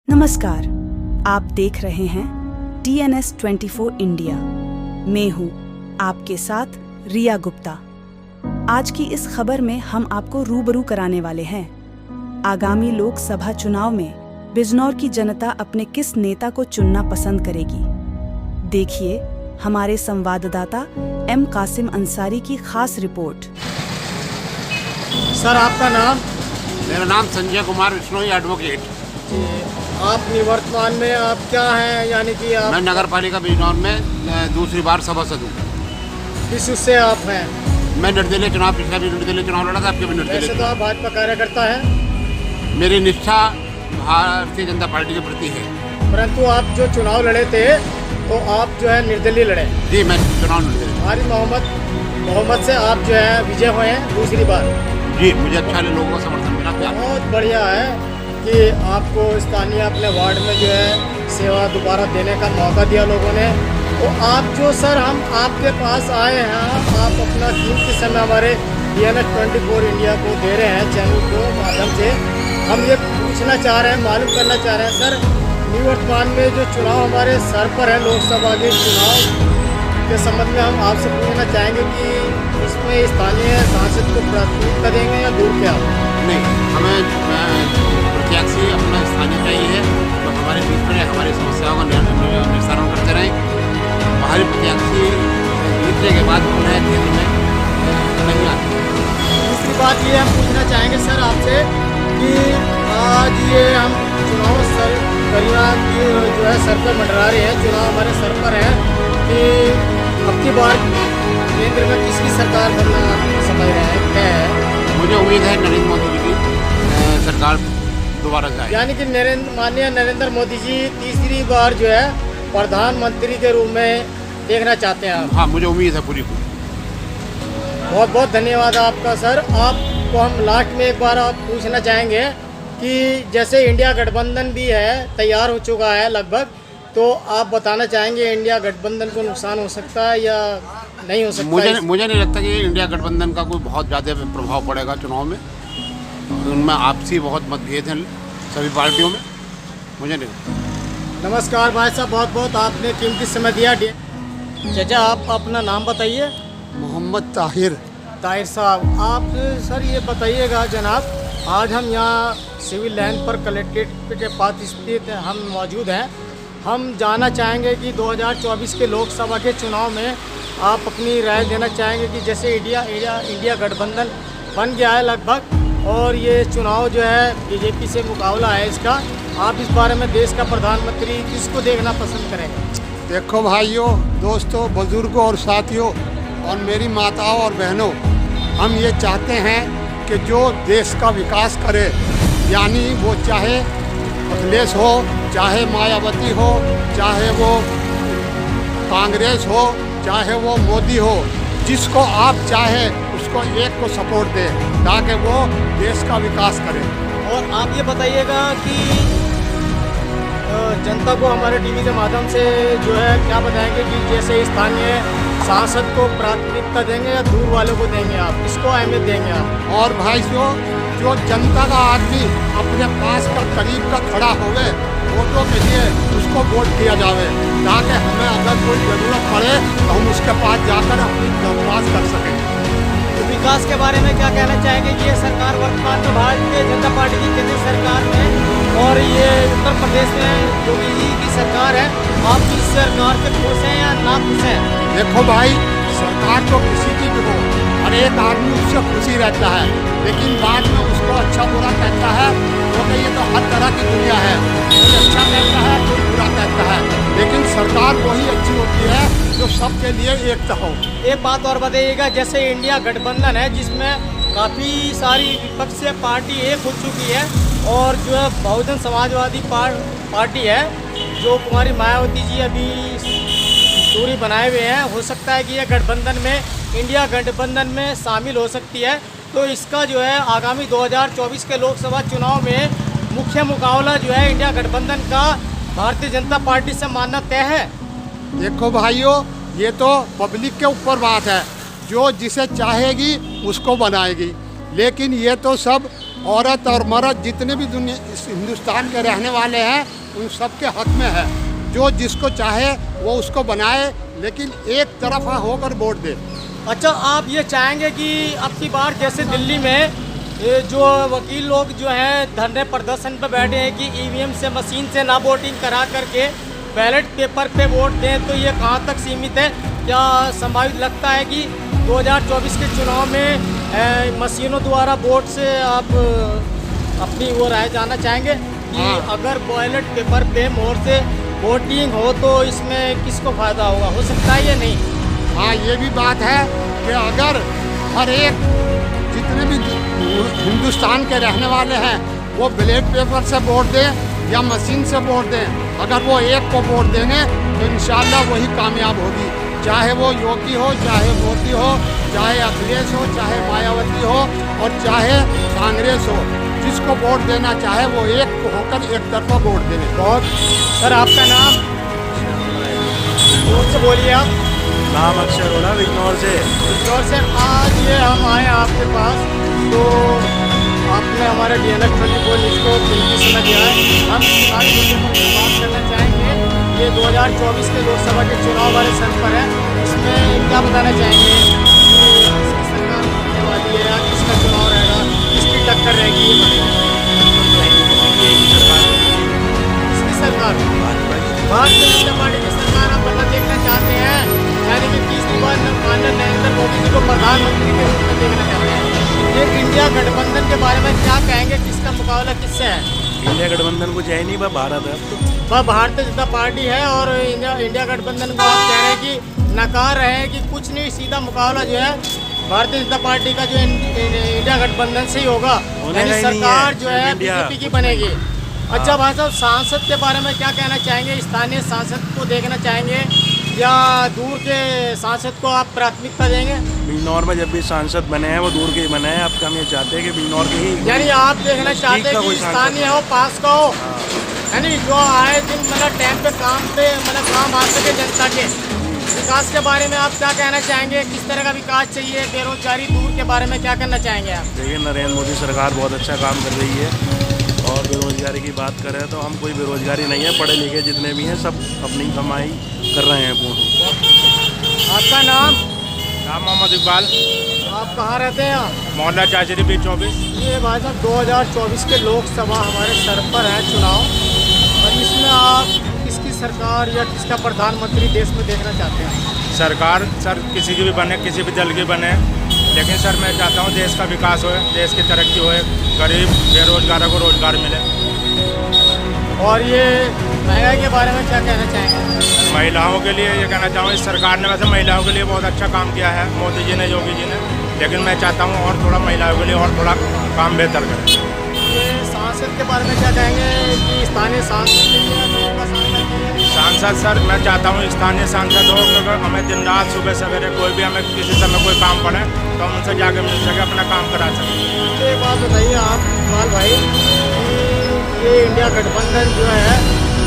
नमस्कार, आप देख रहे हैं TNS 24 इंडिया। मैं हूं आपके साथ रिया गुप्ता। आज की इस खबर में हम आपको रूबरू कराने वाले हैं आगामी लोकसभा चुनाव में बिजनौर की जनता अपने किस नेता को चुनना पसंद करेगी। देखिए हमारे संवाददाता M कासिम अंसारी की खास रिपोर्ट। सर, आपका नाम? मेरा नाम संजय कुमार विश्नोई एडवोकेट। आप निवर्तमान में आप क्या हैं, यानी कि आप? मैं नगर पालिका बिजनौर में दूसरी बार सभासद हूँ। किस उससे आप हैं? मैं निर्दलीय चुनाव, पिछला भी निर्दलीय चुनाव लड़ा था, आपके भी निर्दलीय। वैसे तो आप भाजपा कार्यकर्ता हैं। मेरी निष्ठा भारतीय जनता पार्टी के प्रति है। परंतु आप जो चुनाव लड़े थे तो आप जो है निर्दलीय लड़े। जी, मैं चुनाव निर्दलीय। हमारी बहुमत से आप जो है विजय हुए हैं दूसरी बार। जी, मुझे अच्छा लोगों का समर्थन मिला। बहुत बढ़िया है कि आपको स्थानीय अपने वार्ड में जो है सेवा दोबारा देने का मौका दिया लोगों ने। तो आप जो सर हम आपके पास आए हैं, आप अपना कीमती समय हमारे TNS 24 इंडिया को दे रहे हैं, चैनल को माध्यम से हम ये पूछना चाह रहे हैं, मालूम करना चाह रहे हैं सर, निवर्तमान में जो चुनाव हमारे सर पर है, लोकसभा के चुनाव के संबंध में हम आपसे पूछना चाहेंगे कि इसमें स्थानीय सांसद को प्राथमिकता देंगे या दूर क्या? नहीं, हमें प्रत्याशी अपना स्थानीय चाहिए, तो हमारे बीच में हमारी समस्याओं का निस्तारण करते रहें। बाहरी प्रत्याशी जीतने के बाद उन्हें केंद्र में नहीं आते। दूसरी बात ये हम पूछना चाहेंगे सर आपसे कि आज ये हम चुनाव सर करीना की जो है सर पर मंडरा रहे हैं, चुनाव हमारे सर पर है कि अब की बार केंद्र में किसकी सरकार बनना समझ रहे हैं, क्या है? मुझे उम्मीद है नरेंद्र मोदी जी की सरकार दोबारा जाए। यानी कि माननीय नरेंद्र मोदी जी तीसरी बार जो है प्रधानमंत्री के रूप में देखना चाहते हैं आप? हाँ, मुझे उम्मीद है पूरी। बहुत बहुत धन्यवाद आपका सर। आपको हम लास्ट में एक बार आप पूछना चाहेंगे कि जैसे इंडिया गठबंधन भी है, तैयार हो चुका है लगभग, तो आप बताना चाहेंगे इंडिया गठबंधन को नुकसान हो सकता है या नहीं हो सकता? मुझे नहीं लगता कि इंडिया गठबंधन का कोई बहुत ज़्यादा प्रभाव पड़ेगा चुनाव में। उनमें आपसी बहुत मतभेद हैं सभी पार्टियों में, मुझे नहीं। नमस्कार भाई साहब, बहुत बहुत आपने कीमती समय दिया। चाचा, आप अपना नाम बताइए। मोहम्मद ताहिर साहब, आप सर ये बताइएगा जनाब, आज हम यहाँ सिविल लाइन पर कलेक्ट्रेट के पास स्थित हम मौजूद हैं। हम जानना चाहेंगे कि 2024 के लोकसभा के चुनाव में आप अपनी राय देना चाहेंगे कि जैसे इंडिया गठबंधन बन गया है लगभग, और ये चुनाव जो है बीजेपी से मुकाबला है इसका, आप इस बारे में देश का प्रधानमंत्री किसको देखना पसंद करेंगे? देखो भाइयों, दोस्तों, बुजुर्गों और साथियों और मेरी माताओं और बहनों, हम ये चाहते हैं कि जो देश का विकास करे, यानी वो चाहे अखिलेश हो, चाहे मायावती हो, चाहे वो कांग्रेस हो, चाहे वो मोदी हो, जिसको आप चाहे उसको एक को सपोर्ट दें ताकि वो देश का विकास करे। और आप ये बताइएगा कि जनता को हमारे टीवी के माध्यम से जो है क्या बताएंगे कि जैसे स्थानीय सांसद को प्राथमिकता देंगे या दूर वालों को देंगे, आप किसको अहमियत देंगे आप? और भाई जो जनता का आदमी अपने पास का करीब का खड़ा होवे, वोटों के लिए उसको वोट किया जावे, ताकि हमें अगर कोई ज़रूरत पड़े तो हम उसके पास जाकर अपनी दरख्वास्त कर सकें। तो विकास के बारे में क्या कहना चाहेंगे कि ये सरकार वर्तमान में भारतीय जनता पार्टी की केंद्र सरकार में और ये उत्तर प्रदेश में योगी जी की सरकार है, आप इस सरकार से खुश हैं या ना खुश हैं? देखो भाई, सरकार तो किसी की भी हो, हर एक आदमी उससे खुशी रहता है, लेकिन बाद में उसको अच्छा बुरा कहता है, क्योंकि ये तो हर तरह की दुनिया है, कोई अच्छा कहता है कोई बुरा कहता है, लेकिन सरकार वही अच्छी होती है जो सबके लिए एकता हो। एक बात और बताइएगा, जैसे इंडिया गठबंधन है जिसमें काफ़ी सारी विपक्षीय पार्टी एक हो चुकी है, और जो है बहुजन समाजवादी पार्टी है, जो कुमारी मायावती जी अभी दूरी बनाए हुए हैं, हो सकता है कि यह गठबंधन में, इंडिया गठबंधन में शामिल हो सकती है। तो इसका जो है आगामी 2024 के लोकसभा चुनाव में मुख्य मुकाबला जो है इंडिया गठबंधन का भारतीय जनता पार्टी से मानना तय है। देखो भाइयों, ये तो पब्लिक के ऊपर बात है, जो जिसे चाहेगी उसको बनाएगी, लेकिन ये तो सब औरत और मर्द जितने भी दुनिया इस हिंदुस्तान के रहने वाले हैं उन सबके हक में है। जो जिसको चाहे वो उसको बनाए, लेकिन एक तरफा होकर वोट दे। अच्छा, आप ये चाहेंगे कि अब की बार जैसे दिल्ली में ये जो वकील लोग जो हैं धरने प्रदर्शन पे बैठे हैं कि ईवीएम से, मशीन से ना वोटिंग करा करके बैलेट पेपर पे वोट दें, तो ये कहाँ तक सीमित है? क्या संभावित लगता है कि 2024 के चुनाव में मशीनों द्वारा वोट से आप अपनी वो राय जानना चाहेंगे कि अगर बैलेट पेपर पे मोर से वोटिंग हो तो इसमें किसको फ़ायदा होगा? हो सकता है या नहीं? हाँ, ये भी बात है कि अगर हर एक जितने भी हिंदुस्तान के रहने वाले हैं वो बैलेट पेपर से वोट दें या मशीन से वोट दें, अगर वो एक को वोट देंगे तो इंशाल्लाह वही कामयाब होगी। चाहे वो योगी हो, चाहे मोदी हो, चाहे अखिलेश हो, चाहे मायावती हो और चाहे कांग्रेस हो, जिसको वोट देना चाहे वो एक को होकर एक तरफा वोट देने। बहुत सर, आपका नाम जोर से बोलिए आप। नाम अक्षर होला बिजनौर से। जोर से। आज ये हम आए आपके पास, तो आपने हमारे DNS 24 न्यूज़ को कीमती समय दिया है। हम चुनावी मुद्दे पर बात करना चाहेंगे। ये 2024 के लोकसभा के चुनाव वाले सर पर है, इसमें क्या बताना चाहेंगे कि किसकी सरकार बनने वाली है या किसका चुनाव रहेगा, किसकी टक्कर रहेगी? किसकी सरकार? भारतीय जनता पार्टी की सरकार आप बनना देखना चाहते हैं, यानी कि 30 बार माननीय नरेंद्र मोदी जी को प्रधानमंत्री के रूप में देखना चाहते हैं। ये इंडिया गठबंधन के बारे में क्या कहेंगे, किसका मुकाबला किससे है? इंडिया गठबंधन कुछ है नहीं, वह भारत है। अब तो वह भारतीय जनता पार्टी है और इंडिया गठबंधन को आप कह रहे हैं कि नकार रहे हैं कि कुछ नहीं, सीधा मुकाबला जो है भारतीय जनता पार्टी का जो इंडिया गठबंधन से ही होगा, यानी सरकार जो है बीजेपी की बनेगी। अच्छा भाई साहब, सांसद के बारे में क्या कहना चाहेंगे? स्थानीय सांसद को देखना चाहेंगे या दूर के सांसद को आप प्राथमिकता देंगे? बिजनौर में जब भी सांसद बने हैं वो दूर के ही बने हैं। अब हम ये चाहते हैं कि बिजनौर के ही, यानी आप देखना चाहते हैं कि स्थानीय हो, पास का हो, यानी जो आए दिन मतलब टाइम पे काम आ सके जनता के। विकास के बारे में आप क्या कहना चाहेंगे? किस तरह का विकास चाहिए? बेरोजगारी दूर के बारे में क्या करना चाहेंगे आप? देखिए, नरेंद्र मोदी सरकार बहुत अच्छा काम कर रही है और बेरोजगारी की बात करें तो हम कोई बेरोजगारी नहीं है। पढ़े लिखे जितने भी हैं सब अपनी कमाई कर रहे हैं पूर्ण। आपका नाम? मोहम्मद इकबाल। आप कहाँ रहते हैं? मोहल्ला चाचरी बीच 24। ये भाई साहब 2024 के लोकसभा हमारे सर पर है चुनाव, और इसमें आप किसकी सरकार या किसका प्रधानमंत्री देश में देखना चाहते हैं? सरकार सर किसी की भी बने, किसी भी दल की बने, लेकिन सर मैं चाहता हूँ देश का विकास होए, देश की तरक्की होए, गरीब बेरोजगारों को रोजगार मिले। और ये महंगाई के बारे में क्या कहना चाहेंगे? महिलाओं के लिए ये कहना चाहूँ, इस सरकार ने वैसे महिलाओं के लिए बहुत अच्छा काम किया है, मोदी जी ने, योगी जी ने, लेकिन मैं चाहता हूँ और थोड़ा महिलाओं के लिए और थोड़ा काम बेहतर करें। ये सांसद के बारे में क्या कहेंगे कि स्थानीय सांसद के लिए? सांसद सर मैं चाहता हूँ स्थानीय सांसद हो, क्योंकि हमें दिन रात सुबह सवेरे कोई भी हमें किसी समय कोई काम पड़े तो हम उनसे जाके मिल सके, अपना काम करा सकें। एक बात बताइए आप इकबाल भाई, ये इंडिया गठबंधन जो है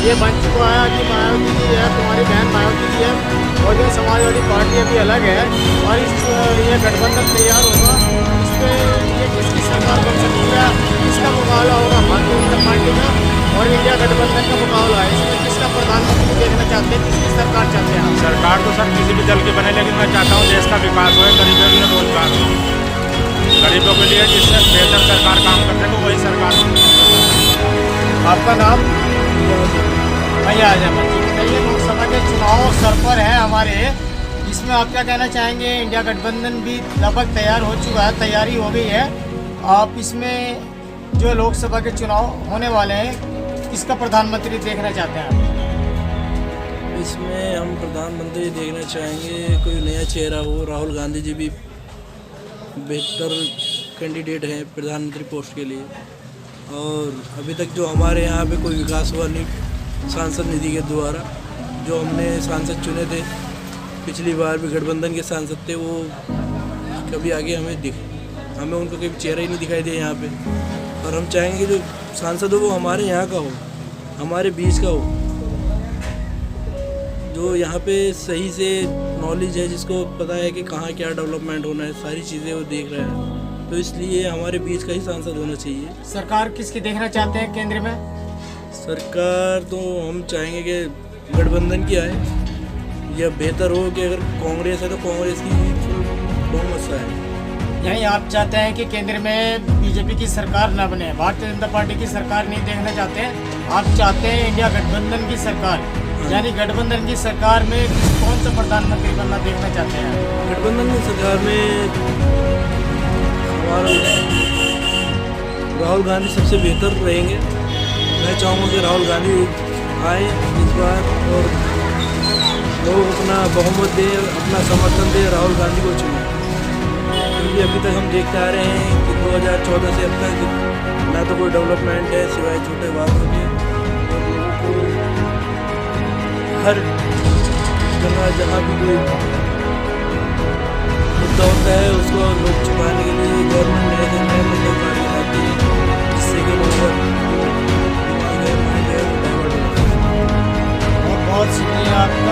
ये बन चुका है कि मायावती जी है, तुम्हारी बहन मायावती जी है, बहुजन समाजवादी पार्टी अभी अलग है, और ये गठबंधन तैयार होगा, इस पर ये किसकी सरकार बन सकती है? किसका मुकाबला होगा? भारतीय जनता पार्टी का और इंडिया गठबंधन का मुकाबला है। इसमें किसका प्रधानमंत्री देखना चाहते हैं, किसकी सरकार चाहते हैं? सरकार तो सर किसी भी दल की बने, लेकिन मैं चाहता हूँ देश का विकास हो, गरीबों के लिए रोजगार हो, गरीबों के लिए जिससे बेहतर सरकार काम कर सके वही सरकार। आपका नाम? भैया आ जाए। बताइए, लोकसभा के चुनाव सर पर है हमारे, इसमें आप क्या कहना चाहेंगे? इंडिया गठबंधन भी लगभग तैयार हो चुका है, तैयारी हो गई है। आप इसमें जो लोकसभा के चुनाव होने वाले हैं, किसका प्रधानमंत्री देखना चाहते हैं? इसमें हम प्रधानमंत्री देखना चाहेंगे कोई नया चेहरा हो। राहुल गांधी जी भी बेहतर कैंडिडेट हैं प्रधानमंत्री पोस्ट के लिए, और अभी तक जो हमारे यहाँ पे कोई विकास हुआ नहीं सांसद निधि के द्वारा। जो हमने सांसद चुने थे पिछली बार भी गठबंधन के सांसद थे, वो कभी आगे हमें उनका कभी चेहरा ही नहीं दिखाई दिया यहाँ पे। और हम चाहेंगे जो सांसद हो वो हमारे यहाँ का हो, हमारे बीच का हो, जो यहाँ पे सही से नॉलेज है, जिसको पता है कि कहाँ क्या डेवलपमेंट होना है, सारी चीज़ें वो देख रहे हैं। तो इसलिए हमारे बीच का ही सांसद होना चाहिए। सरकार किसकी देखना चाहते हैं केंद्र में? सरकार तो हम चाहेंगे कि गठबंधन की आए, या बेहतर हो कि अगर कांग्रेस है तो कांग्रेस की बहुमत से आए। यही आप चाहते हैं कि केंद्र में बीजेपी की सरकार न बने, भारतीय जनता पार्टी की सरकार नहीं देखना चाहते हैं, आप चाहते हैं इंडिया गठबंधन की सरकार, यानी गठबंधन की सरकार में कौन सा प्रधानमंत्री बनना देखना चाहते हैं? गठबंधन की सरकार में हमारा राहुल गांधी सबसे बेहतर रहेंगे। मैं चाहूँगा कि राहुल गांधी आए इस बार और लोग अपना बहुमत दे, अपना समर्थन दे, राहुल गांधी को चुने, क्योंकि अभी तक हम देखते आ रहे हैं कि 2014 से अब तक ना तो कोई डेवलपमेंट है सिवाय छोटे वादों के, और लोगों को हर जगह जहाँ भी कोई मुद्दा होता है उसको लोग छुपाने के लिए गवर्नमेंट नए मुद्दों पर आती है, जिससे कि लोगों बहुत बहुत शुक्रिया आपका।